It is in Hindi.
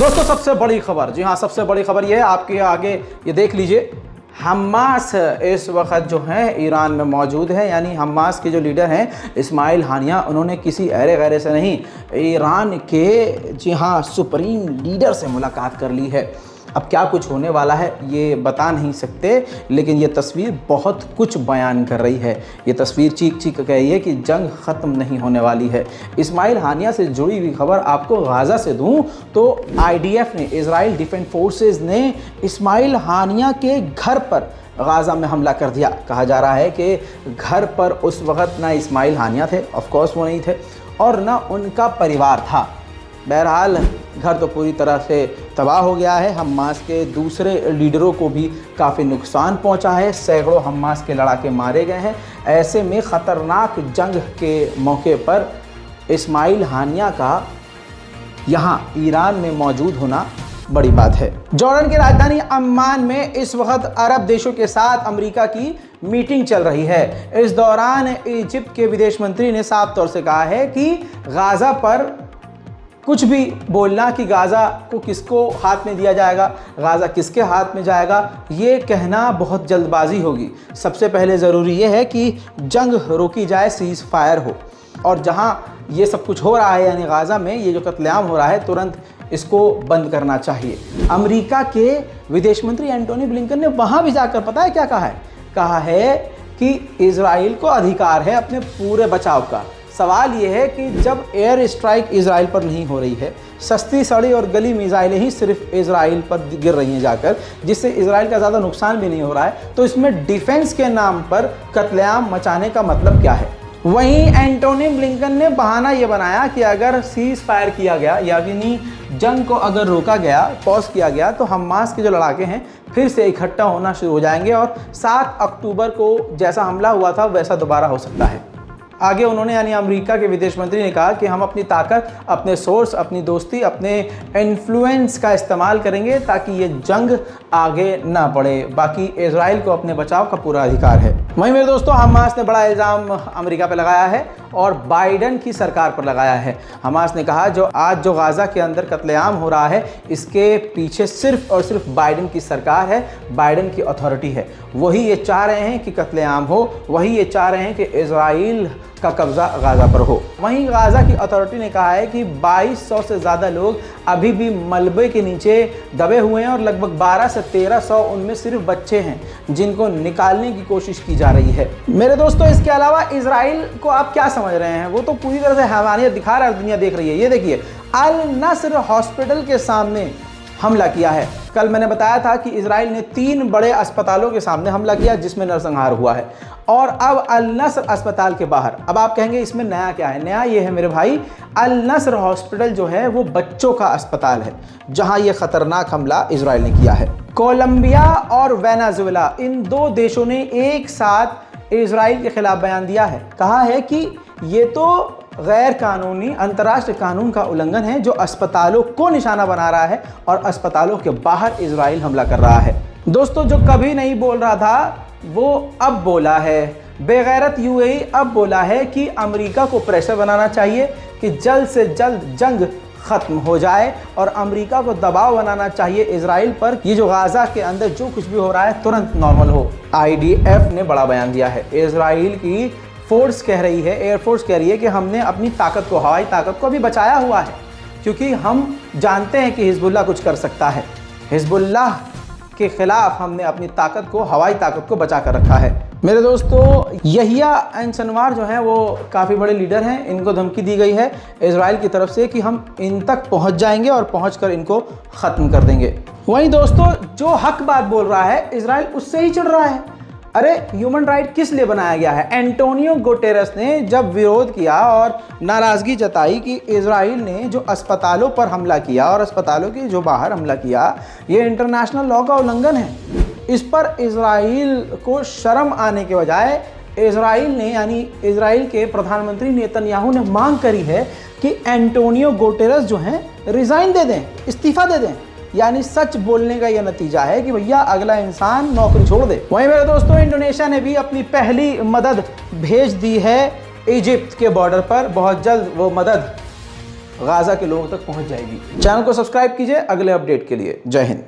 दोस्तों सबसे बड़ी खबर, जी हाँ सबसे बड़ी खबर ये है, आपके आगे ये देख लीजिए। हमास इस वक्त जो है ईरान में मौजूद है, यानी हमास के जो लीडर हैं इस्माइल हानिया, उन्होंने किसी अरे गैरे से नहीं, ईरान के जी हाँ सुप्रीम लीडर से मुलाकात कर ली है। अब क्या कुछ होने वाला है ये बता नहीं सकते, लेकिन ये तस्वीर बहुत कुछ बयान कर रही है। ये तस्वीर चीख चीख कह रही है कि जंग ख़त्म नहीं होने वाली है। इस्माइल हानिया से जुड़ी हुई खबर आपको गाज़ा से दूं तो IDF ने, इजराइल डिफेंस फोर्सेस ने इस्माइल हानिया के घर पर गाज़ा में हमला कर दिया। कहा जा रहा है कि घर पर उस वक़्त ना इस्माइल हानिया थे, ऑफकोर्स वो नहीं थे, और ना उनका परिवार था। बहरहाल घर तो पूरी तरह से तबाह हो गया है। हमास के दूसरे लीडरों को भी काफ़ी नुकसान पहुंचा है, सैकड़ों हमास के लड़ाके मारे गए हैं। ऐसे में ख़तरनाक जंग के मौके पर इस्माइल हानिया का यहाँ ईरान में मौजूद होना बड़ी बात है। जॉर्डन की राजधानी अम्मान में इस वक्त अरब देशों के साथ अमेरिका की मीटिंग चल रही है। इस दौरान इजिप्ट के विदेश मंत्री ने साफ तौर से कहा है कि गाज़ा पर कुछ भी बोलना कि गाज़ा को किसको हाथ में दिया जाएगा, गाज़ा किसके हाथ में जाएगा, ये कहना बहुत जल्दबाजी होगी। सबसे पहले ज़रूरी ये है कि जंग रोकी जाए, सीज़ फायर हो, और जहाँ ये सब कुछ हो रहा है यानी गाज़ा में ये जो कत्लेआम हो रहा है, तुरंत इसको बंद करना चाहिए। अमेरिका के विदेश मंत्री एंटोनी ब्लिंकन ने वहाँ भी जाकर पता है क्या कहा है कि इजराइल को अधिकार है अपने पूरे बचाव का। सवाल ये है कि जब एयर स्ट्राइक इजराइल पर नहीं हो रही है, सस्ती सड़ी और गली मिसाइलें ही सिर्फ इजराइल पर गिर रही हैं जाकर, जिससे इजराइल का ज़्यादा नुकसान भी नहीं हो रहा है, तो इसमें डिफेंस के नाम पर कत्लेआम मचाने का मतलब क्या है। वहीं एंटोनी ब्लिंकन ने बहाना ये बनाया कि अगर सीज़ फायर किया गया, यानी जंग को अगर रोका गया, पॉज किया गया, तो हमास के जो लड़ाके हैं फिर से इकट्ठा होना शुरू हो जाएंगे और 7 अक्टूबर को जैसा हमला हुआ था वैसा दोबारा हो सकता है। आगे उन्होंने यानी अमेरिका के विदेश मंत्री ने कहा कि हम अपनी ताकत, अपने सोर्स, अपनी दोस्ती, अपने इन्फ्लुएंस का इस्तेमाल करेंगे ताकि ये जंग आगे ना बढ़े। बाकी इजराइल को अपने बचाव का पूरा अधिकार है। वहीं मेरे दोस्तों, हमास ने बड़ा इल्ज़ाम अमेरिका पर लगाया है और बाइडन की सरकार पर लगाया है। हमास ने कहा जो आज जो गाज़ा के अंदर कत्लेआम हो रहा है, इसके पीछे सिर्फ और सिर्फ बाइडन की सरकार है, बाइडन की अथॉरिटी है। वही ये चाह रहे हैं कि कत्लेआम हो, वही ये चाह रहे हैं कि इजराइल का कब्जा गाज़ा पर हो। वहीं गाज़ा की अथॉरिटी ने कहा है कि 2200 से ज़्यादा लोग अभी भी मलबे के नीचे दबे हुए हैं और लगभग 12 से 1300 उनमें सिर्फ बच्चे हैं जिनको निकालने की कोशिश की जा रही है। मेरे दोस्तों, इसके अलावा इजराइल को आप क्या समझ रहे हैं, वो तो पूरी तरह से हैवानियत दिखा रहा है, दुनिया देख रही है। ये देखिए, अल नस्र हॉस्पिटल के सामने हमला किया है। कल मैंने बताया था कि इजराइल ने 3 बड़े अस्पतालों के सामने हमला किया जिसमें नरसंहार हुआ है, और अब अल नस्र अस्पताल के बाहर। अब आप कहेंगे इसमें नया क्या है? नया ये है मेरे भाई, अल नस्र हॉस्पिटल जो है वो बच्चों का अस्पताल है जहां ये खतरनाक हमला इजराइल ने किया है। कोलंबिया और वेनेजुएला, इन 2 देशों ने एक साथ इजराइल के खिलाफ बयान दिया है। कहा है कि ये तो गैर कानूनी अंतर्राष्ट्रीय कानून का उल्लंघन है जो अस्पतालों को निशाना बना रहा है और अस्पतालों के बाहर इजराइल हमला कर रहा है। दोस्तों, जो कभी नहीं बोल रहा था वो अब बोला है। बेगैरत UAE अब बोला है कि अमेरिका को प्रेशर बनाना चाहिए कि जल्द से जल्द जंग ख़त्म हो जाए और अमेरिका को दबाव बनाना चाहिए इजराइल पर, ये जो गाज़ा के अंदर जो कुछ भी हो रहा है तुरंत नॉर्मल हो। IDF ने बड़ा बयान दिया है। इजराइल की फोर्स कह रही है, एयरफोर्स कह रही है कि हमने अपनी ताकत को, हवाई ताकत को अभी बचाया हुआ है, क्योंकि हम जानते हैं कि हिजबुल्लाह कुछ कर सकता है। हिजबुल्लाह के खिलाफ हमने अपनी ताकत को, हवाई ताकत को बचा कर रखा है। मेरे दोस्तों, यहिया सिनवार जो हैं वो काफ़ी बड़े लीडर हैं। इनको धमकी दी गई है इजराइल की तरफ से कि हम इन तक पहुंच जाएंगे और पहुंचकर इनको ख़त्म कर देंगे। वहीं दोस्तों, जो हक बात बोल रहा है इजराइल उससे ही चिढ़ रहा है। अरे ह्यूमन राइट किस लिए बनाया गया है? एंटोनियो गुटेरेस ने जब विरोध किया और नाराज़गी जताई कि इजराइल ने जो अस्पतालों पर हमला किया और अस्पतालों के जो बाहर हमला किया, ये इंटरनेशनल लॉ का उल्लंघन है। इस पर इजराइल को शर्म आने के बजाय इजराइल ने, यानी इजराइल के प्रधानमंत्री नेतन्याहू ने मांग करी है कि एंटोनियो गुटेरेस जो हैं रिज़ाइन दे दें, इस्तीफ़ा दे दें। यानी सच बोलने का यह नतीजा है कि भैया अगला इंसान नौकरी छोड़ दे। वहीं मेरे दोस्तों, इंडोनेशिया ने भी अपनी पहली मदद भेज दी है इजिप्ट के बॉर्डर पर। बहुत जल्द वो मदद गाज़ा के लोगों तक पहुँच जाएगी। चैनल को सब्सक्राइब कीजिए अगले अपडेट के लिए। जय हिंद।